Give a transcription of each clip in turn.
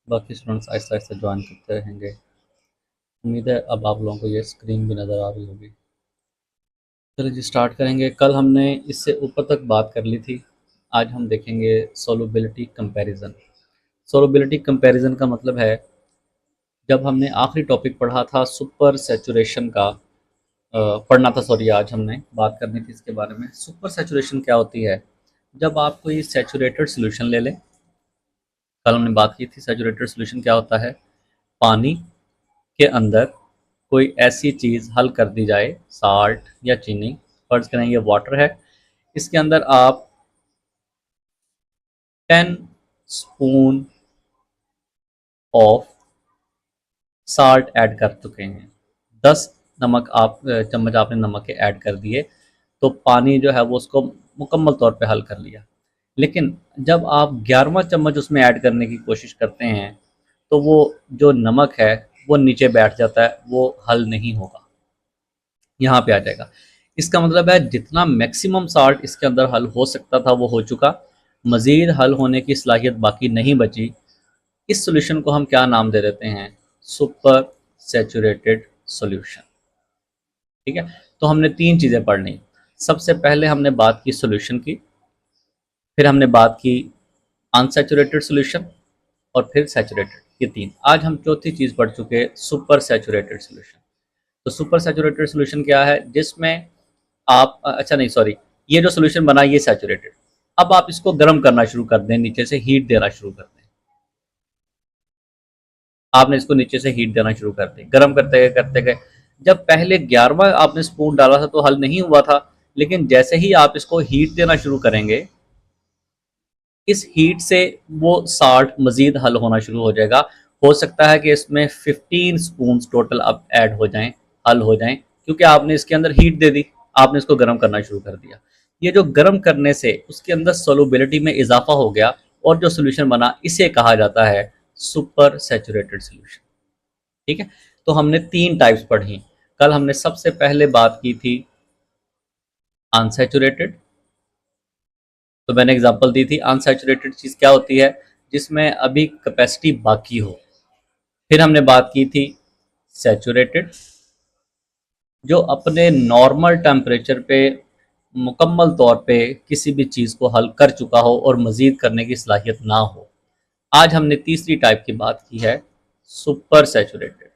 बाकी students Aahista Aahista join करते रहेंगे। उम्मीद है अब आप लोगों को ये स्क्रीन भी नज़र आ रही होगी। चलिए जी स्टार्ट करेंगे। कल हमने इससे ऊपर तक बात कर ली थी। आज हम देखेंगे सोलबिलिटी कंपैरिजन। सोलबिलिटी कंपैरिजन का मतलब है, जब हमने आखिरी टॉपिक पढ़ा था सुपर सैचुरेशन का, पढ़ना था सॉरी, आज हमने बात करनी थी इसके बारे में। सुपर सैचुरेशन क्या होती है? जब आप कोई सैचुरेटेड सॉल्यूशन ले लें। कल हमने बात की थी सैचुरेटेड सॉल्यूशन क्या होता है। पानी के अंदर कोई ऐसी चीज़ हल कर दी जाए, साल्ट या चीनी, फर्ज करें ये वाटर है, इसके अंदर आप 10 स्पून ऑफ साल्ट ऐड कर चुके हैं, 10 नमक आप चम्मच आपने नमक के ऐड कर दिए, तो पानी जो है वो उसको मुकम्मल तौर पे हल कर लिया। लेकिन जब आप 11वां चम्मच उसमें ऐड करने की कोशिश करते हैं, तो वो जो नमक है वो नीचे बैठ जाता है, वो हल नहीं होगा, यहाँ पे आ जाएगा। इसका मतलब है जितना मैक्सिमम साल्ट इसके अंदर हल हो सकता था वो हो चुका, मज़ीद हल होने की सलाहियत बाकी नहीं बची। इस सॉल्यूशन को हम क्या नाम दे देते हैं? Super saturated solution. ठीक है, तो हमने तीन चीज़ें पढ़ ली। सबसे पहले हमने बात की सॉल्यूशन की, फिर हमने बात की अनसैचुरेटेड सॉल्यूशन, और फिर सैचुरेटेड। ये तीन। आज हम चौथी चीज़ पढ़ चुके हैं, सुपर सैचुरेटेड सॉल्यूशन। तो सुपर सैचुरेटेड सॉल्यूशन क्या है? जिसमें आप अच्छा नहीं सॉरी, ये जो सॉल्यूशन बना ये सैचुरेटेड। अब आप इसको गर्म करना शुरू कर दें, नीचे से हीट देना शुरू कर दें। आपने इसको नीचे से हीट देना शुरू कर दी, गर्म करते गए करते गए। जब पहले 11वां आपने स्पून डाला था तो हल नहीं हुआ था, लेकिन जैसे ही आप इसको हीट देना शुरू करेंगे, इस हीट से वो साल्ट मजीद हल होना शुरू हो जाएगा। हो सकता है कि इसमें 15 स्पून टोटल अब ऐड हो जाएं, हल हो जाएं, क्योंकि आपने इसके अंदर हीट दे दी, आपने इसको गर्म करना शुरू कर दिया। ये जो गर्म करने से उसके अंदर सोलबिलिटी में इजाफा हो गया, और जो सोल्यूशन बना इसे कहा जाता है सुपर सैचुरेटेड सोल्यूशन। ठीक है, तो हमने तीन टाइप्स पढ़ी। कल हमने सबसे पहले बात की थी अनसैचुरेटेड। तो मैंने एग्जांपल दी थी अनसैचुरेटेड चीज़ क्या होती है? जिसमें अभी कैपेसिटी बाकी हो। फिर हमने बात की थी सैचुरेटेड, जो अपने नॉर्मल टेम्परेचर पे मुकम्मल तौर पे किसी भी चीज़ को हल कर चुका हो और मज़ीद करने की सलाहियत ना हो। आज हमने तीसरी टाइप की बात की है, सुपर सैचुरेटेड,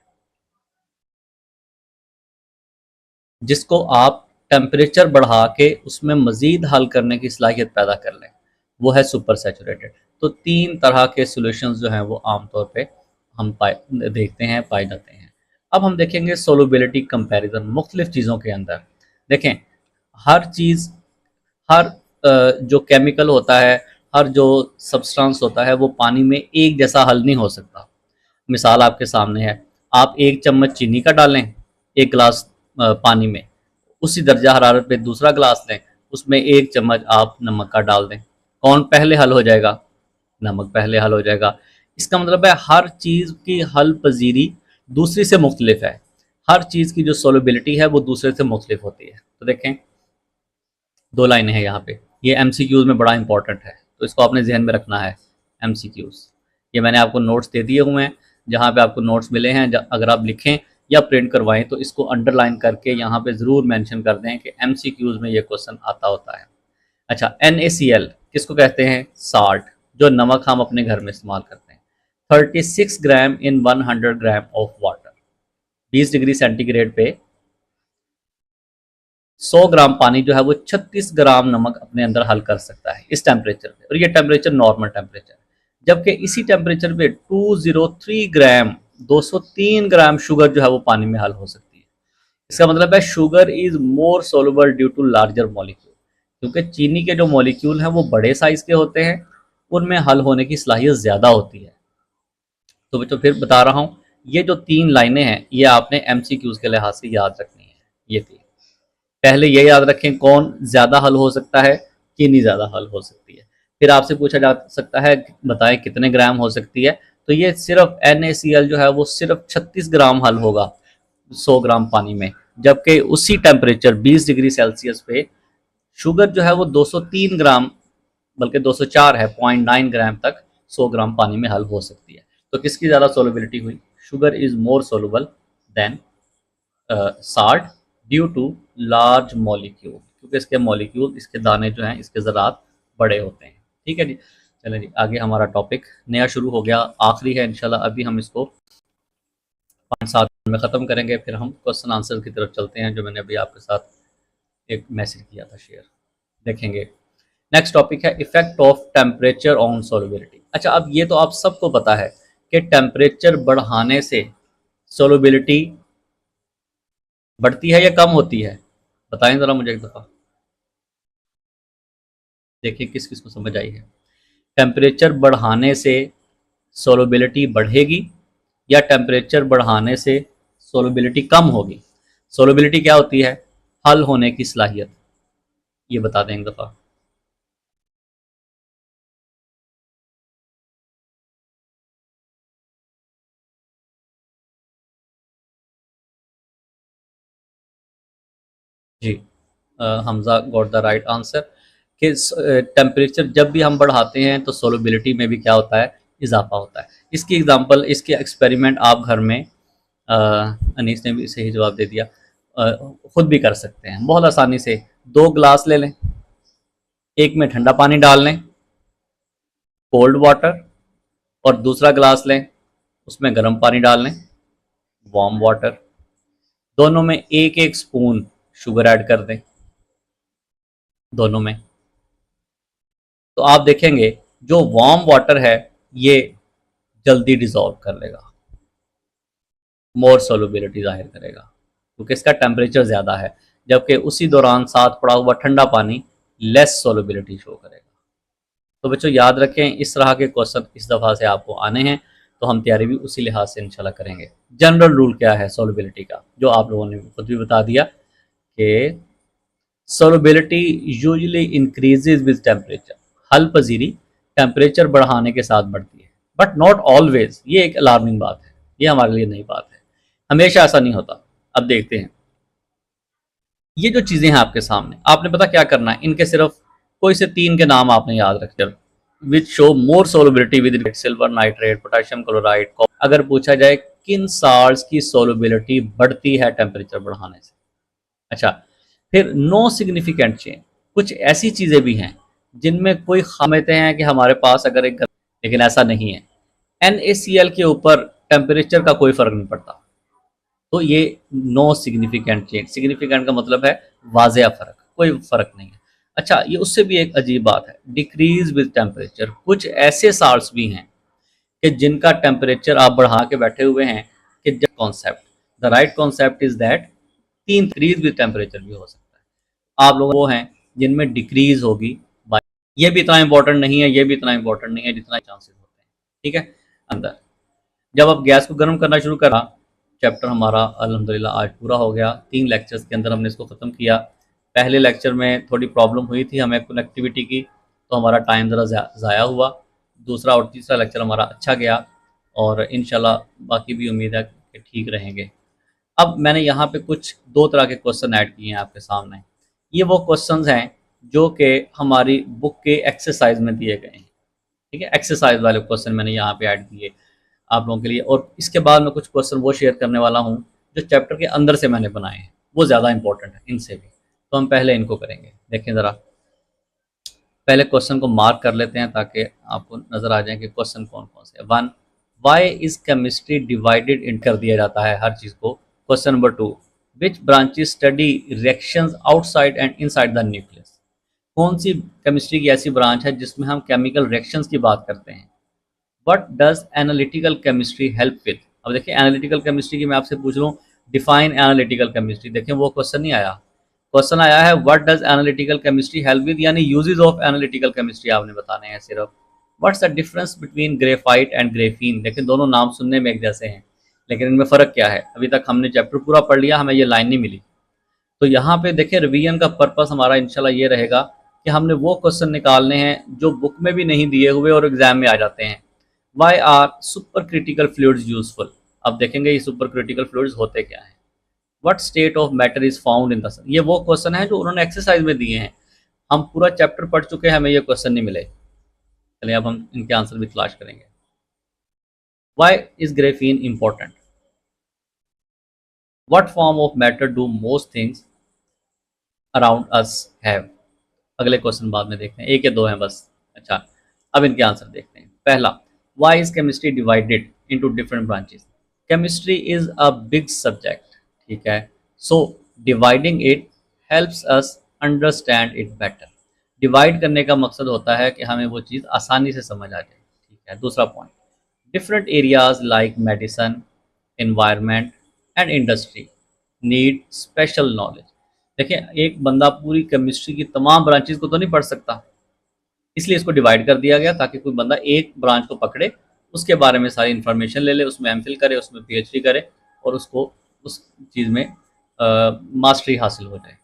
जिसको आप टेम्परेचर बढ़ा के उसमें मज़ीद हल करने की सलाहियत पैदा कर लें, वो है सुपर सैचुरेटेड। तो तीन तरह के सॉल्यूशंस जो हैं वो आमतौर पे हम देखते हैं, पाए जाते हैं। अब हम देखेंगे सोलबिलिटी कंपैरिजन मुख्तलिफ चीज़ों के अंदर। देखें, हर चीज़, हर जो केमिकल होता है, हर जो सब्सटेंस होता है, वो पानी में एक जैसा हल नहीं हो सकता। मिसाल आपके सामने है, आप एक चम्मच चीनी का डालें एक गिलास पानी में, उसी दर्जा हरारत पे दूसरा गिलास लें, उसमें एक चम्मच आप नमक का डाल दें, कौन पहले हल हो जाएगा? नमक पहले हल हो जाएगा। इसका मतलब है हर चीज़ की हल पजीरी दूसरी से मुख्तलिफ है, हर चीज़ की जो सोलबिलिटी है वो दूसरे से मुख्तलिफ होती है। तो देखें, दो लाइनें हैं यहाँ पे, ये एमसीक्यूज में बड़ा इंपॉर्टेंट है, तो इसको आपने जहन में रखना है। एमसीक्यूज, ये मैंने आपको नोट्स दे दिए हुए हैं, जहाँ पे आपको नोट्स मिले हैं, अगर आप लिखें या प्रिंट करवाएं तो इसको अंडरलाइन करके यहाँ पे ज़रूर मेंशन कर दें कि एमसीक्यूज में ये क्वेश्चन आता होता है। अच्छा, NaCl किसको कहते हैं? साल्ट, जो नमक हम अपने घर में इस्तेमाल करते हैं। 36 ग्राम इन 100 gram of water, 20 degree centigrade पे 100 ग्राम पानी जो है वो 36 ग्राम नमक अपने अंदर हल कर सकता है इस टेम्परेचर पे, और ये टेम्परेचर नॉर्मल टेम्परेचर है। जबकि इसी टेम्परेचर पे 203 ग्राम 203 ग्राम शुगर जो है वो पानी में हल हो सकती है। इसका मतलब है sugar is more soluble due to larger molecule, क्योंकि चीनी के जो मॉलिक्यूल हैं वो बड़े साइज के होते हैं, उनमें हल होने की सलाहियत ज़्यादा होती है। तो बच्चों फिर बता रहा हूँ, ये जो तीन लाइनें हैं ये आपने MCQs के लिहाज से याद रखनी है। ये तीन, पहले ये याद रखें कौन ज़्यादा हल हो सकता है, चीनी ज़्यादा हल हो सकती है। फिर आपसे पूछा जा सकता है बताएं कितने ग्राम हो सकती है, तो ये सिर्फ NaCl जो है वो सिर्फ 36 ग्राम हल होगा 100 ग्राम पानी में, जबकि उसी टेम्परेचर 20 डिग्री सेल्सियस पे शुगर जो है वो 203 ग्राम, बल्कि 204 है, 0.9 ग्राम तक 100 ग्राम पानी में हल हो सकती है। तो किसकी ज़्यादा सोलबिलिटी हुई? Sugar is more soluble than salt due to large molecule, क्योंकि इसके मॉलिक्यूल, इसके दाने जो हैं, इसके ज़रात बड़े होते हैं। ठीक है जी, चलें जी, आगे हमारा टॉपिक नया शुरू हो गया, आखिरी है इंशाल्लाह। अभी हम इसको 5-7 में ख़त्म करेंगे, फिर हम क्वेश्चन आंसर की तरफ चलते हैं, जो मैंने अभी आपके साथ एक मैसेज किया था शेयर, देखेंगे। नेक्स्ट टॉपिक है effect of temperature on solubility. अच्छा, अब ये तो आप सबको पता है कि टेम्परेचर बढ़ाने से सोलबिलिटी बढ़ती है या कम होती है? बताएं ज़रा मुझे एक दफ़ा, देखिए किस किस को समझ आई है। टेम्परेचर बढ़ाने से सोलबिलिटी बढ़ेगी या टेम्परेचर बढ़ाने से सोलबिलिटी कम होगी? सोलबिलिटी क्या होती है? हल होने की सलाहियत, ये बता दें एक दफ़ा। जी, Hamza got the right answer कि टेम्परेचर जब भी हम बढ़ाते हैं तो सोलबिलिटी में भी क्या होता है? इजाफा होता है। इसकी एग्जांपल, इसके एक्सपेरिमेंट आप घर में, अनीस ने भी सही जवाब दे दिया, खुद भी कर सकते हैं बहुत आसानी से। 2 ग्लास ले लें, एक में ठंडा पानी डाल लें, कोल्ड वाटर, और दूसरा ग्लास लें, उसमें गर्म पानी डाल लें, वार्म वाटर। दोनों में एक एक स्पून शुगर ऐड कर दें, दोनों में। तो आप देखेंगे जो वार्म वाटर है ये जल्दी डिसॉल्व कर लेगा, मोर सोलबिलिटी जाहिर करेगा, क्योंकि इसका टेम्परेचर ज़्यादा है, जबकि उसी दौरान साथ पड़ा हुआ ठंडा पानी लेस सोलबिलिटी शो करेगा। तो बच्चों याद रखें, इस तरह के क्वेश्चन इस दफ़ा से आपको आने हैं, तो हम तैयारी भी उसी लिहाज से इंशाल्लाह करेंगे। जनरल रूल क्या है सोलबिलिटी का, जो आप लोगों ने खुद भी बता दिया कि solubility usually increases with temperature, हल पजीरी टेम्परेचर बढ़ाने के साथ बढ़ती है, बट नॉट ऑलवेज। ये एक अलार्मिंग बात है, ये हमारे लिए नई बात है, हमेशा ऐसा नहीं होता। अब देखते हैं, ये जो चीज़ें हैं आपके सामने, आपने पता क्या करना है, इनके सिर्फ कोई से 3 के नाम आपने याद रखे, which show more solubility with silver nitrate, potassium chloride. अगर पूछा जाए किन साल्ट्स की सोलबिलिटी बढ़ती है टेम्परेचर बढ़ाने से? अच्छा, फिर नो सिग्निफिकेंट चेंज, कुछ ऐसी चीज़ें भी हैं जिनमें कोई समझते हैं कि हमारे पास अगर एक, लेकिन ऐसा नहीं है। NaCl के ऊपर टेम्परेचर का कोई फ़र्क नहीं पड़ता, तो ये नो सिग्निफिकेंट चेंज। सिग्निफिकेंट का मतलब है वाज़ेह फ़र्क, कोई फ़र्क नहीं है। अच्छा, ये उससे भी एक अजीब बात है, डिक्रीज विद टेम्परेचर। कुछ ऐसे साल्ट्स भी हैं कि जिनका टेम्परेचर आप बढ़ा के बैठे हुए हैं कि जब concept, the right concept is that 3 decrease with temperature भी हो सकता है। आप लोग वो हैं जिनमें डिक्रीज होगी, ये भी इतना इंपॉर्टेंट नहीं है, ये भी इतना इंपॉर्टेंट नहीं है जितना चांसेस होते हैं। ठीक है, अंदर जब आप गैस को गर्म करना शुरू करा, चैप्टर हमारा अल्हम्दुलिल्लाह आज पूरा हो गया। 3 लेक्चर्स के अंदर हमने इसको ख़त्म किया। पहले लेक्चर में थोड़ी प्रॉब्लम हुई थी हमें कनेक्टिविटी की, तो हमारा टाइम ज़रा ज़ाया हुआ। दूसरा और तीसरा लेक्चर हमारा अच्छा गया, और इंशाल्लाह बाकी भी उम्मीद है कि ठीक रहेंगे। अब मैंने यहाँ पे कुछ 2 तरह के क्वेश्चन ऐड किए हैं आपके सामने। ये वो क्वेश्चंस हैं जो कि हमारी बुक के एक्सरसाइज में दिए गए हैं। ठीक है, एक्सरसाइज वाले क्वेश्चन मैंने यहाँ पे ऐड किए आप लोगों के लिए, और इसके बाद मैं कुछ क्वेश्चन वो शेयर करने वाला हूँ जो चैप्टर के अंदर से मैंने बनाए हैं, वो ज़्यादा इंपॉर्टेंट है इनसे भी। तो हम पहले इनको करेंगे। देखें ज़रा, पहले क्वेश्चन को मार्क कर लेते हैं ताकि आपको नज़र आ जाए कि क्वेश्चन कौन कौन से है। 1, why is chemistry divided in, कर दिया जाता है हर चीज़ को। Question number 2, which branches study reactions outside and inside the nucleus. कौन सी केमिस्ट्री की ऐसी ब्रांच है जिसमें हम केमिकल रिएक्शंस की बात करते हैं। What does analytical chemistry help with. अब देखिए, एनालिटिकल केमिस्ट्री की मैं आपसे पूछ लूँ, डिफाइन एनालिटिकल केमिस्ट्री, देखें वो क्वेश्चन नहीं आया। क्वेश्चन आया है what does analytical chemistry help with, यानी यूजेस ऑफ एनालिटिकल केमिस्ट्री आपने बताने हैं सिर्फ। What's the difference between graphite and graphene. देखिए दोनों नाम सुनने में एक जैसे हैं, लेकिन इनमें फ़र्क क्या है? अभी तक हमने चैप्टर पूरा पढ़ लिया, हमें ये लाइन नहीं मिली। तो यहाँ पे देखें, रिवीजन का पर्पस हमारा इंशाल्लाह ये रहेगा कि हमने वो क्वेश्चन निकालने हैं जो बुक में भी नहीं दिए हुए और एग्जाम में आ जाते हैं। Why are super critical fluids useful. अब देखेंगे ये सुपर क्रिटिकल फ्लूइड्स होते क्या हैं। What state of matter is found in the sun. ये वो क्वेश्चन है जो उन्होंने एक्सरसाइज में दिए हैं, हम पूरा चैप्टर पढ़ चुके हैं, हमें ये क्वेश्चन नहीं मिले। चलिए अब हम इनके आंसर भी तलाश करेंगे। Why is graphene important? What form of matter do most things around us have? अगले क्वेश्चन बाद में देखते हैं, एक या दो हैं बस। अच्छा, अब इनके आंसर देखते हैं। पहला, why is chemistry divided into different branches? Chemistry is a big subject, ठीक है, so dividing it helps us understand it better. Divide करने का मकसद होता है कि हमें वो चीज़ आसानी से समझ आ जाए, ठीक है। दूसरा point, different areas like medicine, environment and industry need special knowledge. देखिए, एक बंदा पूरी केमिस्ट्री की तमाम ब्रांचेस को तो नहीं पढ़ सकता, इसलिए इसको डिवाइड कर दिया गया ताकि कोई बंदा एक ब्रांच को पकड़े, उसके बारे में सारी इन्फॉर्मेशन ले ले, उसमें एमफिल करे, उसमें पीएचडी करे और उसको उस चीज़ में मास्टरी हासिल हो जाए।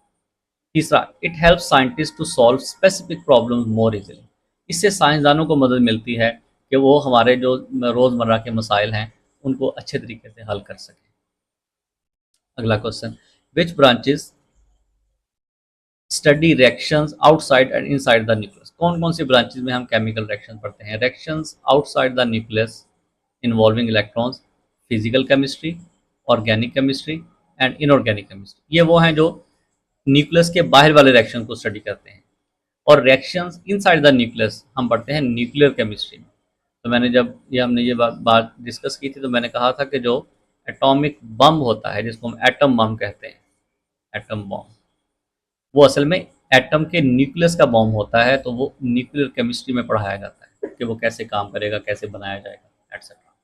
तीसरा, it help scientist to solve specific problems more easily. इससे साइंसदानों को मदद मिलती है कि वो हमारे जो रोज़मर्रा के मसाइल हैं उनको अच्छे तरीके से हल कर सकें। अगला question, which branches study reactions outside and inside the nucleus? कौन कौन सी ब्रांचेज में हम केमिकल रिएक्शन पढ़ते हैं? Reactions outside the nucleus involving electrons, physical chemistry, organic chemistry and inorganic chemistry. ये वो हैं जो न्यूक्लियस के बाहर वाले रिएक्शन को स्टडी करते हैं। और रिएक्शंस इनसाइड द न्यूक्लियस हम पढ़ते हैं न्यूक्लियर केमिस्ट्री में। तो मैंने जब हमने ये बात डिस्कस की थी तो मैंने कहा था कि जो एटॉमिक बम होता है, जिसको हम एटम बम कहते हैं, एटम बम, वो असल में एटम के न्यूक्लियस का बॉम्ब होता है। तो वो न्यूक्लियर केमिस्ट्री में पढ़ाया जाता है कि वो कैसे काम करेगा, कैसे बनाया जाएगा, एटसेट्रा।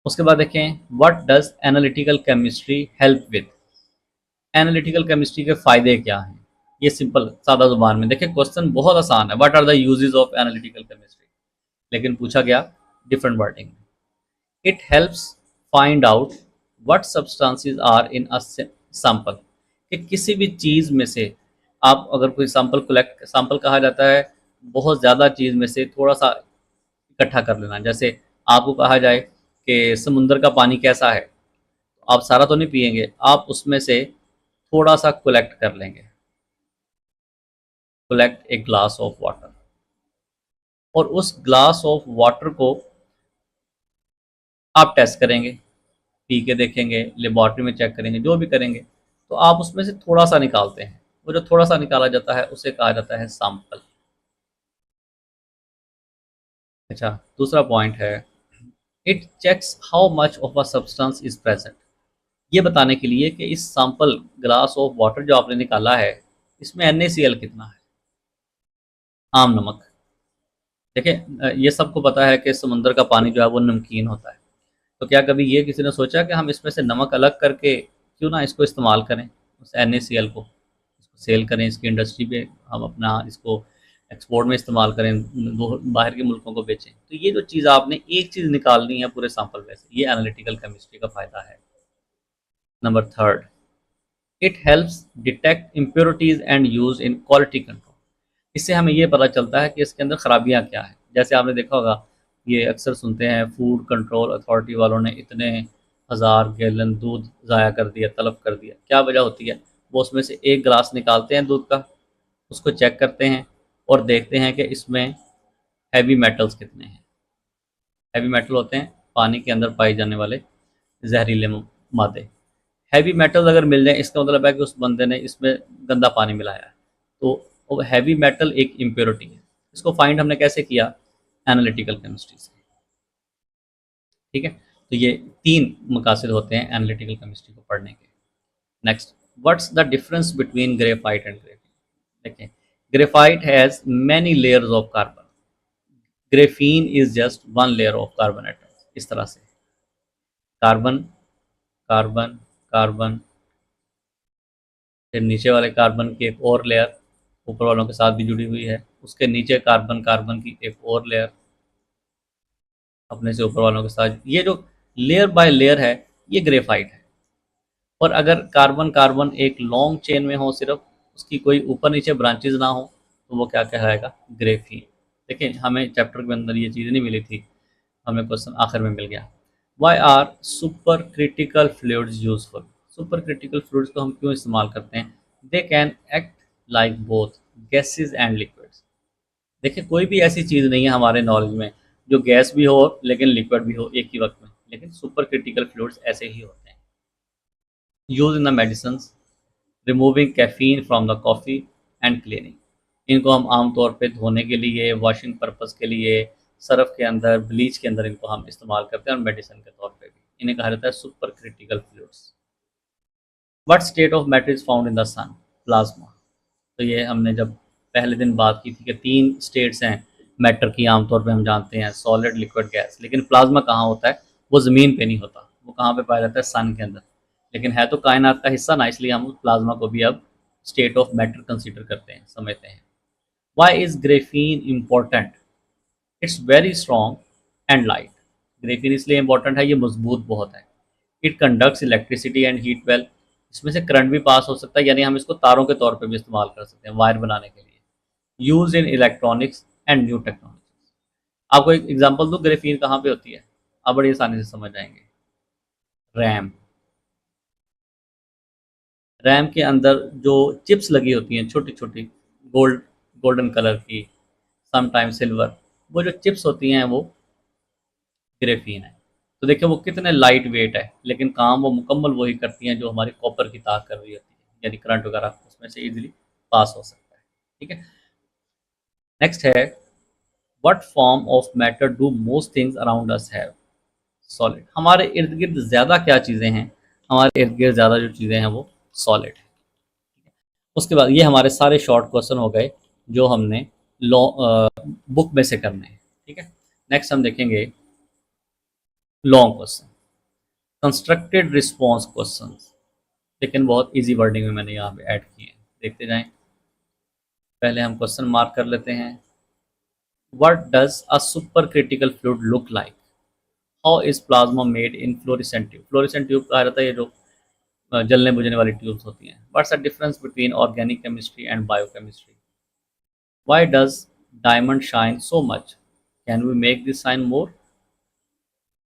उसके बाद देखें, what does analytical chemistry help with? Analytical chemistry के फ़ायदे क्या हैं? ये सिंपल सादा ज़ुबान में देखिए, क्वेश्चन बहुत आसान है, what are the uses of analytical chemistry, लेकिन पूछा गया डिफरेंट वर्डिंग में। It helps find out what substances are in a sample, कि किसी भी चीज़ में से आप अगर कोई सैंपल कहा जाता है बहुत ज़्यादा चीज़ में से थोड़ा सा इकट्ठा कर लेना। जैसे आपको कहा जाए कि समुंदर का पानी कैसा है, तो आप सारा तो नहीं पिएंगे, आप उसमें से थोड़ा सा कलेक्ट कर लेंगे, collect a glass of water, और उस ग्लास ऑफ वाटर को आप टेस्ट करेंगे, पी के देखेंगे, लेबॉर्ट्री में चेक करेंगे, जो भी करेंगे, तो आप उसमें से थोड़ा सा निकालते हैं। वो जो थोड़ा सा निकाला जाता है उसे कहा जाता है सैंपल। अच्छा, दूसरा पॉइंट है, it checks how much of a substance is present. ये बताने के लिए कि इस सैंपल ग्लास ऑफ वाटर जो आपने निकाला है, इसमें NaCl कितना है, आम नमक। देखिए, ये सबको पता है कि समुंदर का पानी जो है वो नमकीन होता है। तो क्या कभी ये किसी ने सोचा कि हम इसमें से नमक अलग करके क्यों ना इसको इस्तेमाल करें, उस NaCl को, इसको सेल करें, इसकी इंडस्ट्री पे हम अपना इसको एक्सपोर्ट में इस्तेमाल करें, बाहर के मुल्कों को बेचें। तो ये जो चीज़ आपने एक चीज़ निकालनी है पूरे सैंपल में से, ये एनालिटिकल केमिस्ट्री का फ़ायदा है। Number third, it helps detect impurities and use in quality control. इससे हमें ये पता चलता है कि इसके अंदर खराबियाँ क्या हैं। जैसे आपने देखा होगा, ये अक्सर सुनते हैं फूड कंट्रोल अथॉरिटी वालों ने इतने हज़ार गैलन दूध ज़ाया कर दिया, तलब कर दिया। क्या वजह होती है? वो उसमें से एक गिलास निकालते हैं दूध का, उसको चेक करते हैं और देखते हैं कि इसमें हैवी मेटल्स कितने हैं। हैवी मेटल होते हैं पानी के अंदर पाए जाने वाले जहरीले मादे। हैवी मेटल अगर मिल जाए, इसका मतलब है कि उस बंदे ने इसमें गंदा पानी मिलाया है। तो हैवी मेटल एक इम्प्योरिटी है। इसको फाइंड हमने कैसे किया? एनालिटिकल केमिस्ट्री से, ठीक है। तो ये तीन मकासद होते हैं एनालिटिकल केमिस्ट्री को पढ़ने के। Next, what's the difference between graphite and graphene? देखें, graphite has many layers of carbon, graphene is just one layer of carbon atoms. इस तरह से कार्बन, कार्बन, कार्बन, फिर नीचे वाले कार्बन की एक और लेयर ऊपर वालों के साथ भी जुड़ी हुई है, उसके नीचे कार्बन, कार्बन की एक और लेयर अपने से ऊपर वालों के साथ। ये जो लेयर बाय लेयर है, ये ग्रेफाइट है। और अगर कार्बन कार्बन एक लॉन्ग चेन में हो, सिर्फ उसकी कोई ऊपर नीचे ब्रांचेज ना हो, तो वो क्या कहलाएगा? ग्रेफीन। देखिए, हमें चैप्टर के अंदर ये चीज़ नहीं मिली थी, हमें क्वेश्चन आखिर में मिल गया। Why are super critical fluids useful? Super critical fluids को हम क्यों इस्तेमाल करते हैं? They can act like both gases and liquids. देखिए, कोई भी ऐसी चीज़ नहीं है हमारे नॉलेज में जो गैस भी हो लेकिन लिक्विड भी हो एक ही वक्त में, लेकिन सुपर क्रिटिकल फ्लूइड्स ऐसे ही होते हैं। Use in the medicine, removing caffeine from the coffee and cleaning. इनको हम आमतौर पे धोने के लिए, वॉशिंग पर्पस के लिए, सर्फ के अंदर, ब्लीच के अंदर इनको हम इस्तेमाल करते हैं, और मेडिसिन के तौर पे भी इन्हें कहा जाता है super critical fluids. What state of matter is found in the sun? Plasma. तो ये हमने जब पहले दिन बात की थी कि 3 स्टेट्स हैं मैटर की, आमतौर पे हम जानते हैं सॉलिड, लिक्विड, गैस। लेकिन प्लाज्मा कहाँ होता है? वो ज़मीन पे नहीं होता, वो कहाँ पे पाया जाता है? सन के अंदर। लेकिन है तो कायनात का हिस्सा ना, इसलिए हम प्लाज्मा को भी अब स्टेट ऑफ मैटर कंसीडर करते हैं, समझते हैं। Why is graphene important? It's very strong and light. Graphene इसलिए इंपॉर्टेंट है, ये मजबूत बहुत है। It conducts electricity and heat well. इसमें से करंट भी पास हो सकता है, यानी हम इसको तारों के तौर पे भी इस्तेमाल कर सकते हैं वायर बनाने के लिए। Use in electronics and new technology. आपको एक एग्जांपल दूं, ग्रेफीन कहाँ पे होती है? आप बड़ी आसानी से समझ जाएंगे। रैम। रैम के अंदर जो चिप्स लगी होती हैं छोटी छोटी, गोल्डन कलर की, समटाइम सिल्वर, वो जो चिप्स होती हैं वो ग्रेफीन है। तो देखिए वो कितने लाइट वेट है, लेकिन काम वो मुकम्मल वही करती हैं जो हमारी कॉपर की तार कर रही होती है, यानी करंट वगैरह उसमें से इजीली पास हो सकता है। ठीक है, नेक्स्ट है, what form of matter do most things around us have? Solid. हमारे इर्द गिर्द ज़्यादा क्या चीज़ें हैं? हमारे इर्द गिर्द ज़्यादा जो चीज़ें हैं वो सॉलिड है। उसके बाद ये हमारे सारे शॉर्ट क्वेश्चन हो गए जो हमने लॉ बुक में से करने हैं। ठीक है, नेक्स्ट हम देखेंगे long question, constructed response question, लेकिन बहुत इजी वर्डिंग में मैंने यहाँ पे ऐड किए हैं, देखते जाएं। पहले हम क्वेश्चन मार्क कर लेते हैं। What does a super critical fluid look like? How is plasma made in fluorescent tube? Fluorescent tube कहा जाता है ये जो जलने बुझने वाली ट्यूब्स होती हैं। What's the difference between organic chemistry and biochemistry? Why does diamond shine so much? Can we make this shine more?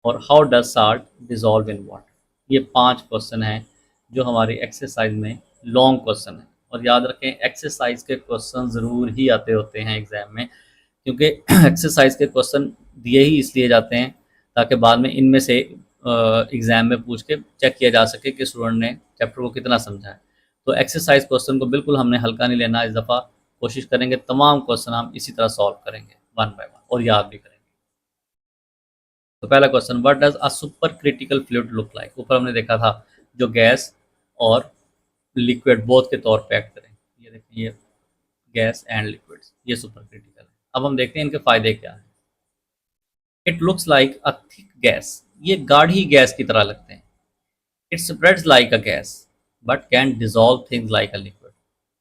और how does salt dissolve in water? ये 5 क्वेश्चन हैं जो हमारी एक्सरसाइज में लॉन्ग क्वेश्चन है। और याद रखें एक्सरसाइज के क्वेश्चन ज़रूर ही आते होते हैं एग्ज़ाम में, क्योंकि एक्सरसाइज के क्वेश्चन दिए ही इसलिए जाते हैं ताकि बाद में इनमें से एग्ज़ाम में पूछ के चेक किया जा सके कि स्टूडेंट ने चैप्टर को कितना समझा है। तो एक्सरसाइज क्वेश्चन को बिल्कुल हमने हल्का नहीं लेना। इस दफ़ा कोशिश करेंगे तमाम क्वेश्चन हम इसी तरह सॉल्व करेंगे, वन बाय वन, और याद भी करेंगे। तो पहला question, what does a super critical fluid look like? ऊपर हमने देखा था जो गैस और लिक्विड बोथ के तौर पे एक्ट करें। ये देखिए, ये गैस एंड लिक्विड्स, ये सुपर क्रिटिकल है। अब हम देखते हैं इनके फायदे क्या हैं। It looks like a thick gas. ये गाढ़ी गैस की तरह लगते हैं। It spreads like a gas but can dissolve things like a liquid.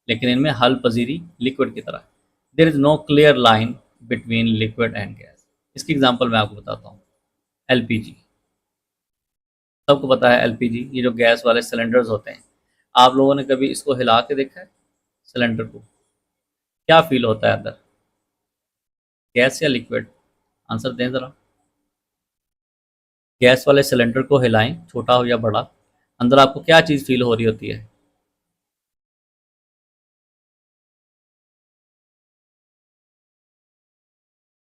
लेकिन इनमें हल पजीरी लिक्विड की तरह। There is no clear line between liquid and gas. इसकी एग्जांपल मैं आपको बताता हूँ। एलपीजी, सबको पता है एलपीजी, ये जो गैस वाले सिलेंडर्स होते हैं। आप लोगों ने कभी इसको हिला के देखा है सिलेंडर को? क्या फील होता है अंदर, गैस या लिक्विड? आंसर दें ज़रा। गैस वाले सिलेंडर को हिलाएं, छोटा हो या बड़ा, अंदर आपको क्या चीज़ फील हो रही होती है?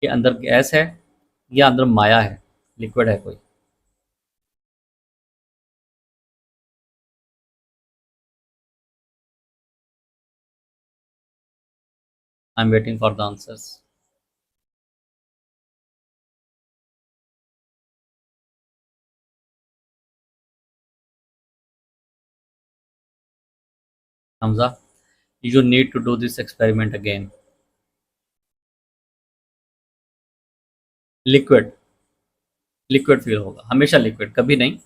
कि अंदर गैस है या अंदर माया है, लिक्विड है कोई? I am waiting for the answers. Hamza, you need to do this experiment again. Liquid, liquid feel होगा हमेशा, लिक्विड कभी नहीं।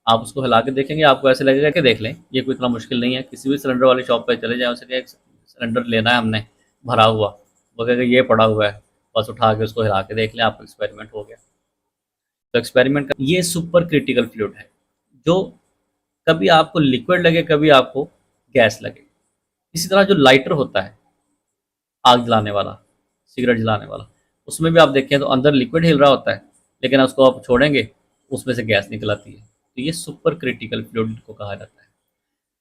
आप उसको हिला के देखेंगे, आपको ऐसे लगेगा कि देख लें ये कोई इतना मुश्किल नहीं है। किसी भी सिलेंडर वाली शॉप पर चले जाए, उसे एक सिलेंडर लेना है हमने भरा हुआ, वो कहेगा ये पड़ा हुआ है, बस उठा के उसको हिला के देख लें, आपका एक्सपेरिमेंट हो गया। तो एक्सपेरिमेंट का ये सुपर क्रिटिकल फ्लूइड है जो कभी आपको लिक्विड लगे, कभी आपको गैस लगे। इसी तरह जो लाइटर होता है, आग जलाने वाला, सिगरेट जलाने वाला, उसमें भी आप देखें तो अंदर लिक्विड हिल रहा होता है, लेकिन उसको आप छोड़ेंगे उसमें से गैस निकल आती है। तो ये सुपर क्रिटिकल फ्लूइड को कहा जाता है।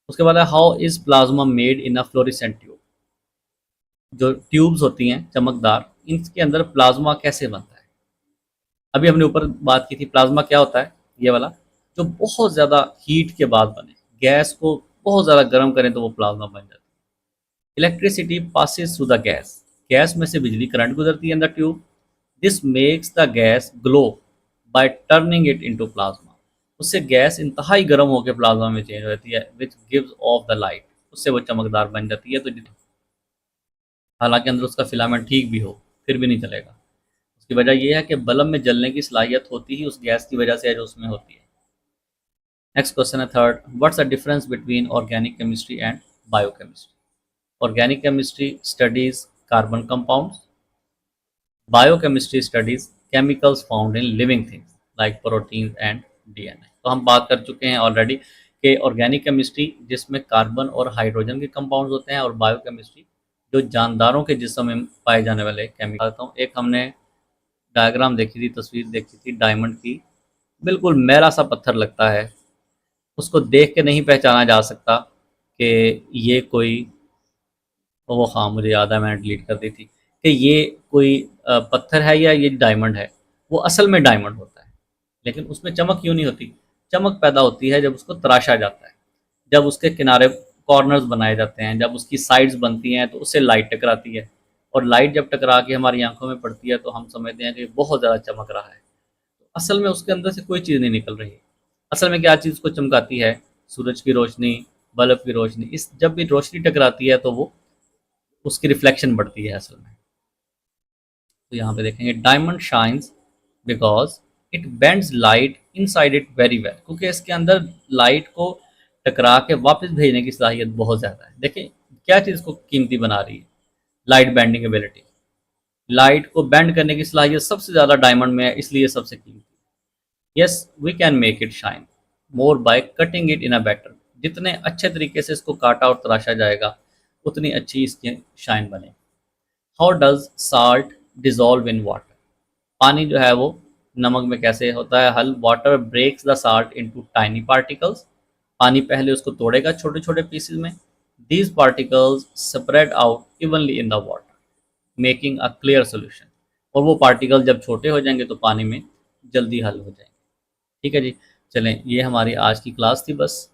उसके बाद है, how is plasma made in a fluorescent tube? जो ट्यूब्स होती हैं चमकदार, इनके अंदर प्लाज्मा कैसे बनता है? अभी हमने ऊपर बात की थी प्लाज्मा क्या होता है, ये वाला जो बहुत ज़्यादा हीट के बाद बने, गैस को बहुत ज़्यादा गर्म करें तो वो प्लाज्मा बन जाता है। Electricity passes through the gas, gas में से बिजली करंट गुजरती है in the tube, this makes the gas glow bye turning it into plasma, उससे गैस इंतहाई गर्म होकर प्लाज्मा में चेंज हो जाती है, which gives off the light, उससे वो चमकदार बन जाती है। तो हालांकि अंदर उसका फिलामेंट ठीक भी हो फिर भी नहीं चलेगा। उसकी वजह यह है कि बल्ब में जलने की सलाहियत होती ही उस गैस की वजह से है जो उसमें होती है। नेक्स्ट क्वेश्चन है third, what's the difference between organic chemistry and biochemistry. Organic chemistry studies carbon compounds, biochemistry studies chemicals found in living things like protein and DNA. तो हम बात कर चुके हैं ऑलरेडी कि ऑर्गेनिक केमिस्ट्री जिसमें कार्बन और हाइड्रोजन के कंपाउंड्स होते हैं, और बायोकेमिस्ट्री जो जानदारों के जिस्म में पाए जाने वाले केमिकल। एक हमने डायग्राम देखी थी, तस्वीर देखी थी डायमंड की, बिल्कुल मैला सा पत्थर लगता है, उसको देख के नहीं पहचाना जा सकता कि ये कोई, वो हाँ मुझे याद है मैंने डिलीट कर दी थी, कि ये कोई पत्थर है या ये डायमंड है। वो असल में डायमंड होता है, लेकिन उसमें चमक क्यों नहीं होती? चमक पैदा होती है जब उसको तराशा जाता है, जब उसके किनारे कॉर्नर्स बनाए जाते हैं, जब उसकी साइड्स बनती हैं तो उससे लाइट टकराती है, और लाइट जब टकरा के हमारी आंखों में पड़ती है तो हम समझते हैं कि बहुत ज़्यादा चमक रहा है। तो असल में उसके अंदर से कोई चीज़ नहीं निकल रही। असल में क्या चीज़ को चमकाती है? सूरज की रोशनी, बल्ब की रोशनी। इस जब भी रोशनी टकराती है तो वो उसकी रिफ्लेक्शन बढ़ती है असल में। तो यहाँ पे देखेंगे diamond shines because it bends light inside it very well, क्योंकि इसके अंदर लाइट को टकरा के वापस भेजने की सलाहियत बहुत ज़्यादा है। देखिए क्या चीज़ को कीमती बना रही है? Light bending ability. लाइट को बेंड करने की सलाहियत सबसे ज़्यादा डायमंड में है, इसलिए सबसे कीमती। Yes we can make it shine more by cutting it in a better, जितने अच्छे तरीके से इसको काटा और तराशा जाएगा उतनी अच्छी इसकी शाइन बनेगी। How does salt dissolve in water, पानी जो है वो नमक में कैसे होता है हल? Water breaks the salt into tiny particles, पानी पहले उसको तोड़ेगा छोटे छोटे पीसेस में, these particles spread out evenly in the water making a clear solution, और वो पार्टिकल जब छोटे हो जाएंगे तो पानी में जल्दी हल हो जाएंगे। ठीक है जी, चलें ये हमारी आज की क्लास थी। बस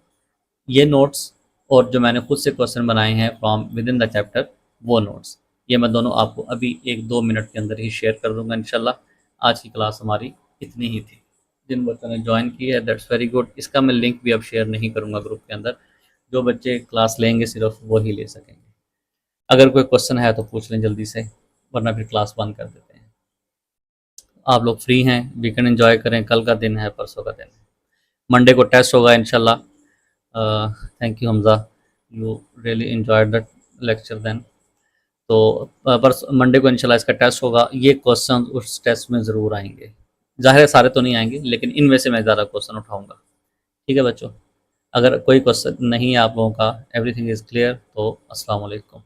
ये नोट्स और जो मैंने खुद से क्वेश्चन बनाए हैं from with in the chapter, वो नोट्स ये मैं दोनों आपको अभी 1-2 मिनट के अंदर ही शेयर कर दूंगा इंशाल्लाह। आज की क्लास हमारी इतनी ही थी। जिन बच्चों ने ज्वाइन की है दैट्स वेरी गुड। इसका मैं लिंक भी अब शेयर नहीं करूँगा ग्रुप के अंदर, जो बच्चे क्लास लेंगे सिर्फ वो ही ले सकेंगे। अगर कोई क्वेश्चन है तो पूछ लें जल्दी से, वरना फिर क्लास बंद कर देते हैं। आप लोग फ्री हैं, वीकेंड एंजॉय करें, कल का दिन है, परसों का दिन है, मंडे को टेस्ट होगा इंशाल्लाह। Thank you Hamza, you really enjoyed the lecture then. तो परस मंडे को इंशाल्लाह इसका टेस्ट होगा। ये क्वेश्चन उस टेस्ट में ज़रूर आएंगे, ज़ाहिर है सारे तो नहीं आएंगे, लेकिन इनमें से मैं ज़्यादा क्वेश्चन उठाऊँगा। ठीक है बच्चों, अगर कोई क्वेश्चन नहीं है आप लोगों का, एवरीथिंग इज़ क्लियर, तो अस्सलाम वालेकुम।